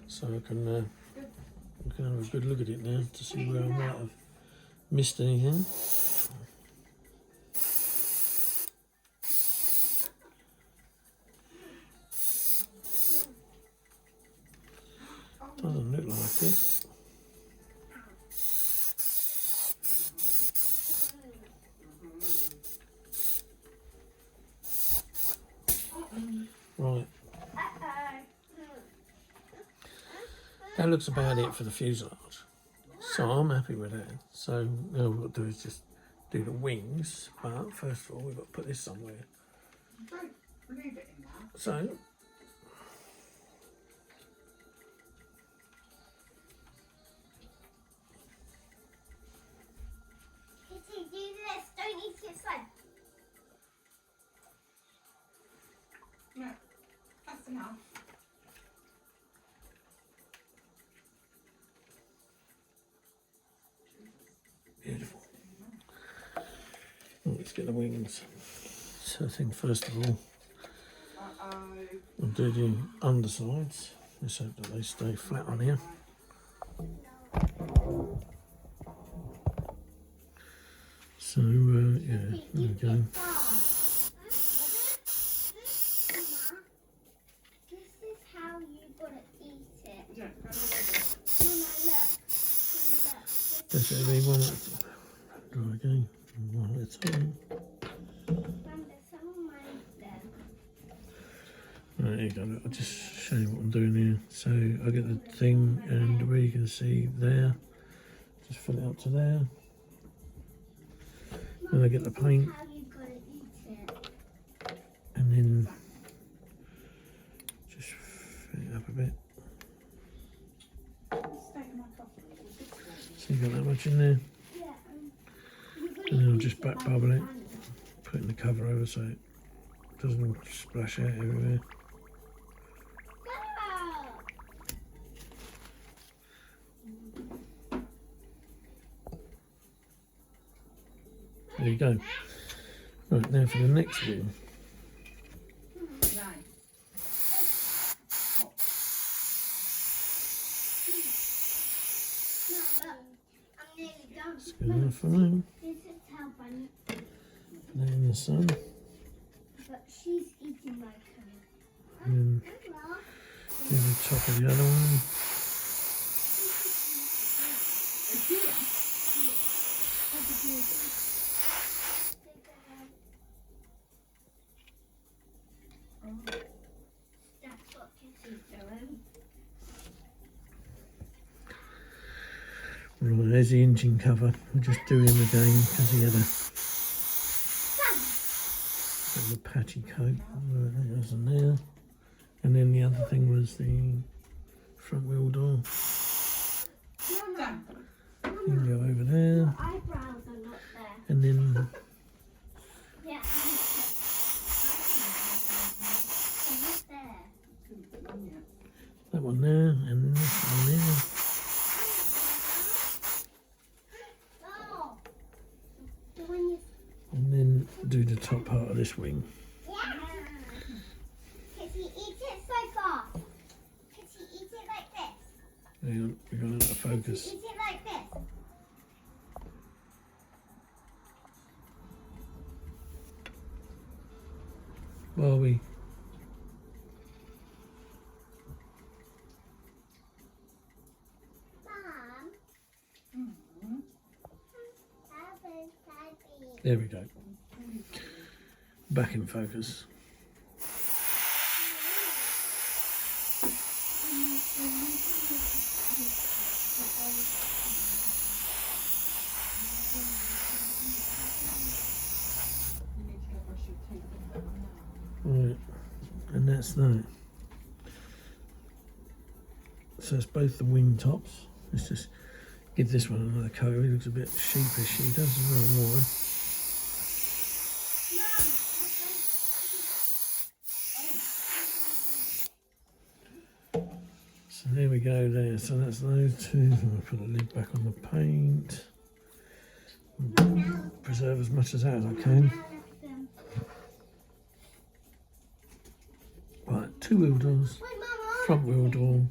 So I can have a good look at it now to see where I might have missed anything. Doesn't look like it. Right, that looks about it for the fuselage. So I'm happy with that. So now what we've got to do is just do the wings. But first of all, we've got to put this somewhere. Don't leave it in there. So Kitty, do this. Don't eat your sled. No, that's enough. beautiful. Well, let's get the wings. So I think first of all, we'll do the undersides. Let's hope that they stay flat on here. So yeah, there we go. This is how you gotta eat it. Yeah, That's it, they want it. Go again, one at a time. Right, here you go. I'll just show you what I'm doing here. So I get the thing, and where you can see there, just fill it up to there. Then I get the paint, and then just fill it up a bit. So you got that much in there, and then I'll just back bubble it, putting the cover over so it doesn't splash out everywhere. There you go. Right, now for the next wing. It's good enough for me. Put that in the sun. But she's eating my curry. And then do the top of the other one. That's what Kitty's doing. Right, there's the engine cover. We'll just do him again because he had a patchy coat. Right, that goes in there. And then the other thing was the front wheel door. Done. You can go over there, Eyebrows are not there. and then Yeah. They're not there. that one there, and this one there. Oh. The one you... And then do the top part of this wing. Yeah. Because he eats it so fast. Because he eats it like this. Hang on, we're going to focus. Eats it like this. Barbie. Mom. There we go. Back in focus. Right, and that's that. So it's both the wing tops. Let's just give this one another coat. He looks a bit sheepish. He doesn't know why. So there we go there. So that's those two. I'll put the lid back on the paint. Preserve as much of that as I can. Right, two wheel doors, front wheel door,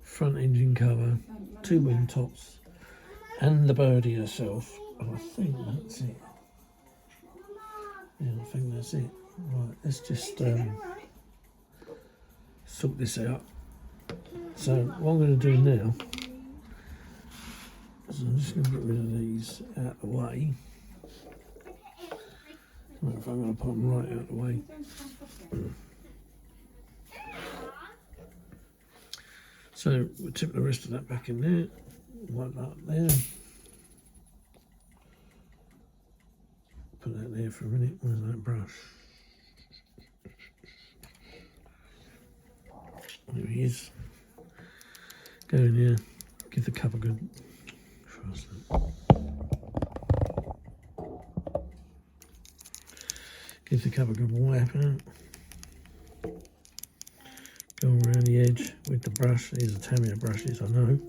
front engine cover, two wing tops, and the birdie herself. And I think that's it. Yeah, I think that's it. Right, let's just sort this out. So what I'm going to do now is I'm just going to get rid of these out of the way. Right, if I'm going to put them right out of the way. So we'll tip the rest of that back in there, like that there. Put that there for a minute. Where's that brush? There he is. Go in here, give the cup a good thrust. Give the cup a good wipe out. Go around the edge with the brush. These are Tamiya brushes, I know.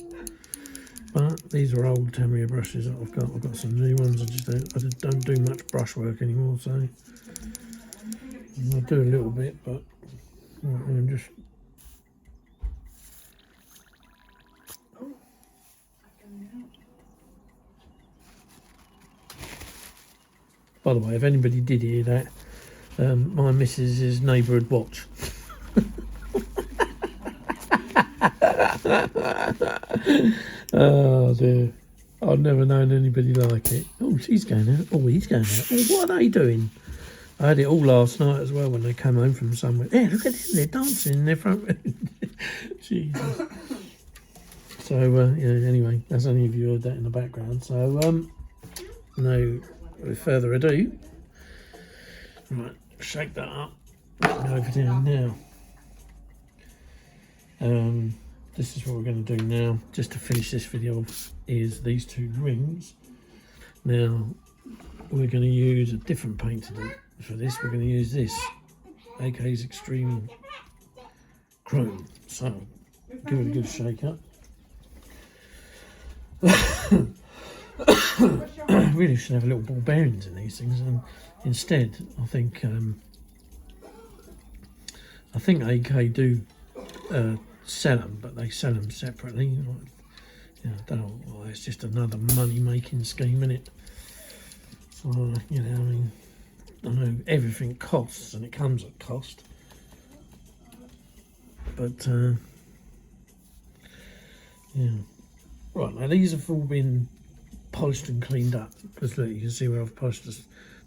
But these are old Tamiya brushes that I've got. I've got some new ones. I just don't do much brush work anymore, so I do a little bit, but I'm just. By the way, if anybody did hear that, my missus' neighbourhood watch. Oh dear, I've never known anybody like it. Oh, she's going out. Oh, he's going out. Oh, what are they doing? I had it all last night as well when they came home from somewhere. Yeah, look at them, they're dancing in their front room. Jesus. So, yeah, anyway, that's only if you heard that in the background. So, no further ado. Right, shake that up. Go over down now. This is what we're going to do now, just to finish this video off, is these two rings. Now, we're going to use a different paint to do for this. We're going to use this, AK's Extreme Chrome. So, give it a good shake up. Really should have little ball bearings in these things, and instead, I think AK do sell them, but they sell them separately. You know, I don't know why. It's just another money-making scheme, isn't it? So you know, I mean, I know everything costs, and it comes at cost, but yeah. Right, now these have all been polished and cleaned up, because look, you can see where I've polished this.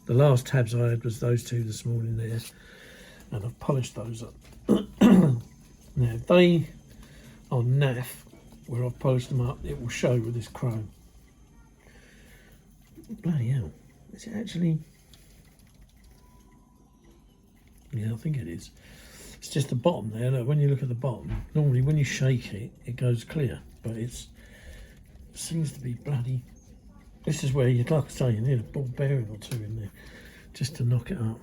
The last tabs I had was those two this morning there, and I've polished those up. Now if they are naff where I've polished them up, it will show with this chrome. Bloody hell, is it actually? Yeah, I think it is. It's just the bottom there. Look, when you look at the bottom, normally when you shake it, it goes clear, but it seems to be bloody. This is where you'd, like I say, you need a ball bearing or two in there just to knock it up.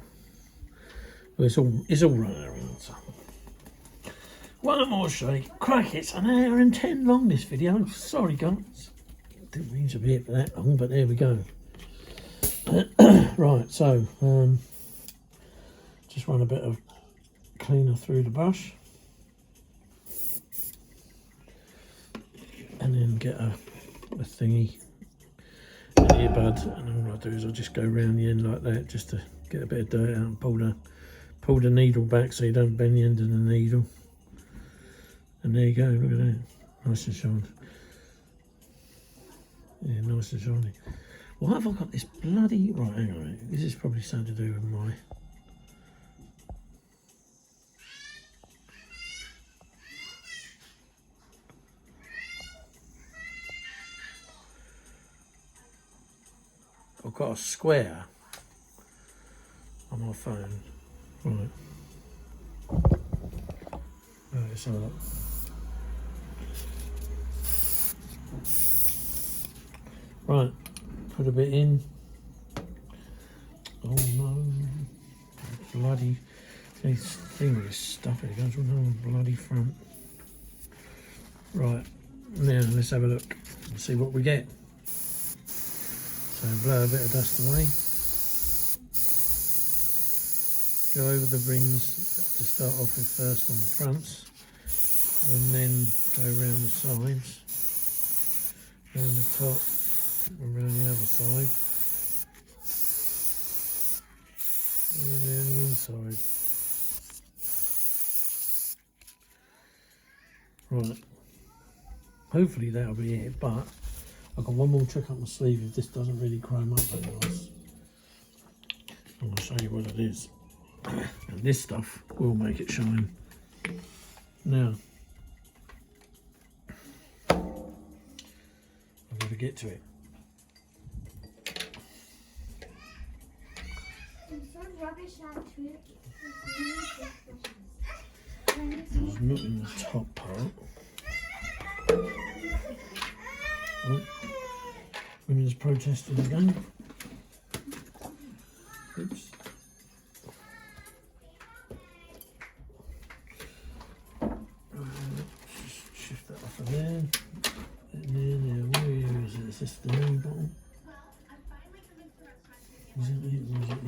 But it's all run around. So. One more shake. Crack, it's an hour and 10 long, this video. Sorry, guys. Didn't mean to be here for that long, but there we go. Right, so just run a bit of cleaner through the brush. And then get a thingy, an earbud, and all I do is I'll just go around the end like that just to get a bit of dirt out and pull the needle back so you don't bend the end of the needle. And there you go, look at that, nice and shiny. Yeah, nice and shiny. Why have I got this bloody, right, hang on a minute, this is probably something to do with my, I've got a square on my phone. Right. Right, let's have a look. Right, put a bit in. Oh no. Bloody this thing with this stuff, it goes all down the bloody front. Right, now let's have a look and see what we get. So blow a bit of dust away. Go over the rings to start off with first on the fronts, and then go around the sides, around the top, and around the other side, and then the inside. Right, hopefully that'll be it, but I've got one more trick up my sleeve if this doesn't really chrome up very nice. I'm going to show you what it is. And this stuff will make it shine. Now, I've got to get to it. I'm so rubbish at it. It's not in the top part. Oh, women's protesting again. Oops. Just shift that off of there. And then, where is it? Is this the new bottom? Is it the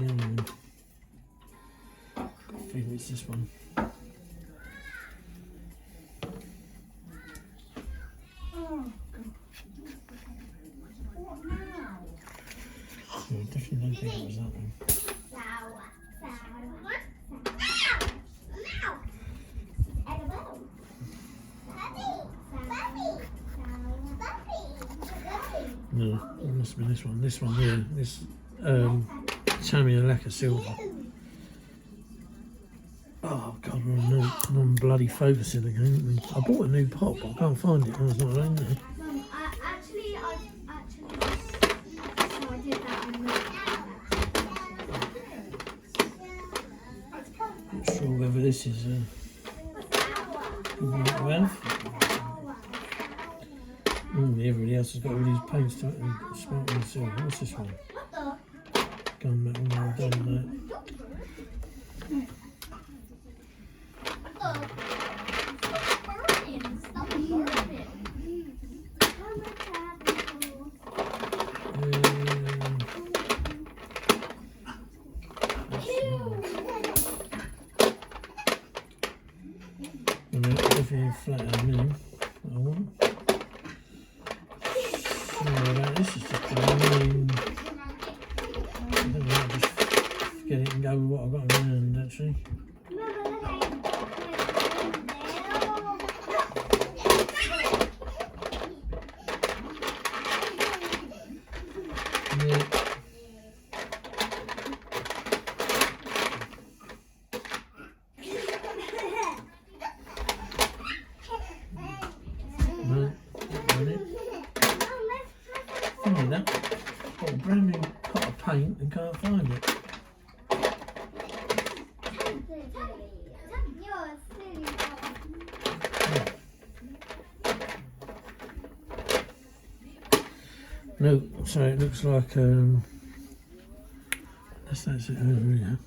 other one? Got a feeling it's this one. I definitely don't think it was that one. No, it must have been this one. This one here. This Tamiya lacquer silver. Oh God, we're on bloody focusing again. I bought a new pot, but I can't find it. I was not in there. Not sure whether this is well. Everybody else has got all these paints to it and smart and silver. What's this one? Gunmetal, well done, mate. Definitely flat in the middle. I want. This is just I don't know, I'll just get it and go with what I've got in my hand actually. Yeah. Funny that. Got a brand new pot of paint and can't find it. No, so it looks like that's it over here.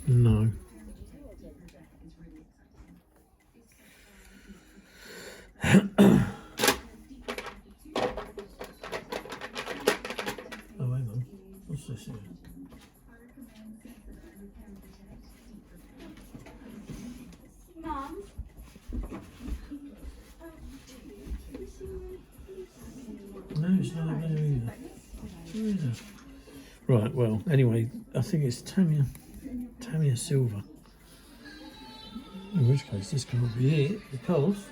No. Oh, hang on. What's this here? Mum. No, it's not there either. Where is it? Right, well, anyway, I think it's Tamiya silver. In which case, this can't be it, because...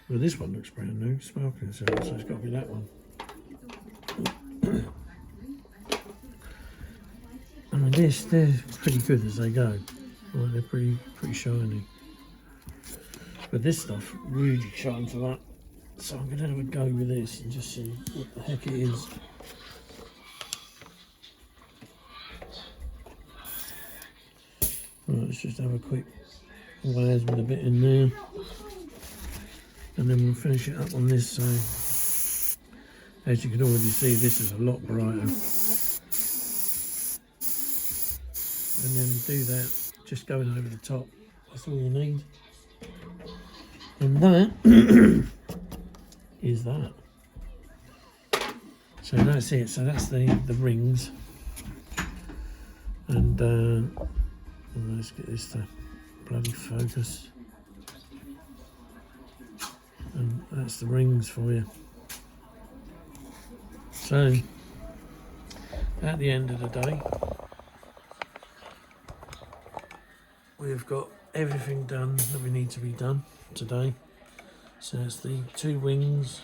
Well, this one looks brand new, sparkling silver, so it's got to be that one. I mean, they're pretty good as they go. Well, they're pretty shiny. But this stuff really shines a lot. So I'm going to have a go with this and just see what the heck it is. Right, let's just have a quick wires with a bit in there. And then we'll finish it up on this side. As you can already see, this is a lot brighter. And then do that, just going over the top. That's all you need. And that is that. So that's it. So that's the rings. And let's get this to bloody focus. And that's the rings for you. So at the end of the day, we've got everything done that we need to be done today. So it's the two wings,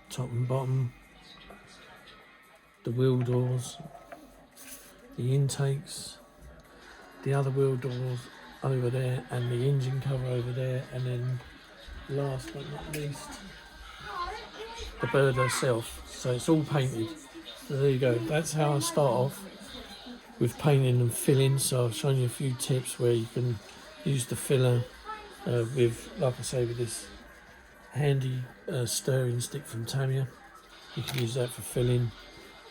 top and bottom, the wheel doors, the intakes, the other wheel doors over there, and the engine cover over there, and then last but not least, the bird herself. So it's all painted. So there you go. That's how I start off with painting and filling. So I've shown you a few tips where you can use the filler with, like I say, with this handy stirring stick from Tamiya. You can use that for filling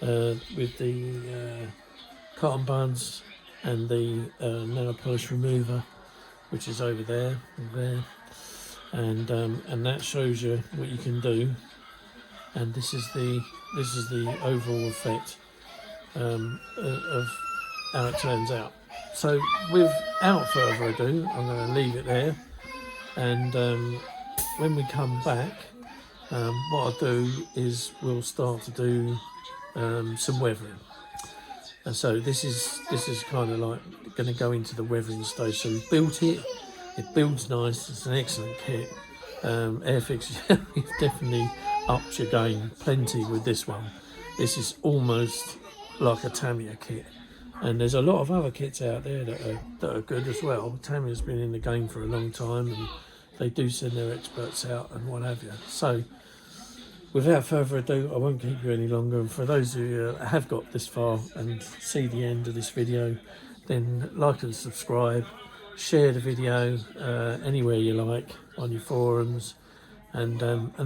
with the cotton buds and the nail polish remover, which is over there and there. And that shows you what you can do, and this is the overall effect of how it turns out. So without further ado, I'm going to leave it there, and when we come back, what I'll do is we'll start to do some weathering. And so this is kind of like going to go into the weathering stage. So we've built it. It builds nice. It's an excellent kit. Airfix, you've definitely upped your game plenty with this one. This is almost like a Tamiya kit, and there's a lot of other kits out there that are good as well. Tamiya's been in the game for a long time, and they do send their experts out and what have you. So without further ado, I won't keep you any longer. And for those who have got this far and see the end of this video, then like and subscribe. Share the video anywhere you like on your forums, and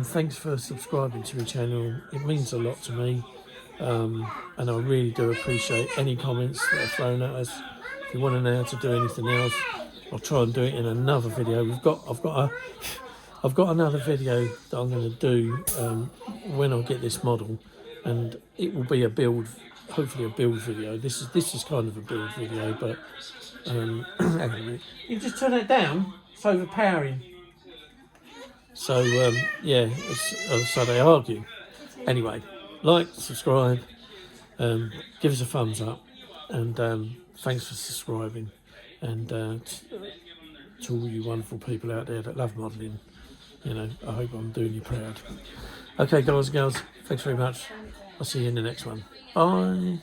thanks for subscribing to my channel. It means a lot to me, and I really do appreciate any comments that are thrown at us. If you want to know how to do anything else, I'll try and do it in another video. I've got another video that I'm going to do when I get this model, and it will be a build, hopefully a build video. This is kind of a build video, but you just turn it down. It's overpowering. So yeah, so they argue. Anyway, like, subscribe, give us a thumbs up, and thanks for subscribing. And to all you wonderful people out there that love modelling, you know, I hope I'm doing you proud. Okay, guys and girls, thanks very much. I'll see you in the next one. Bye.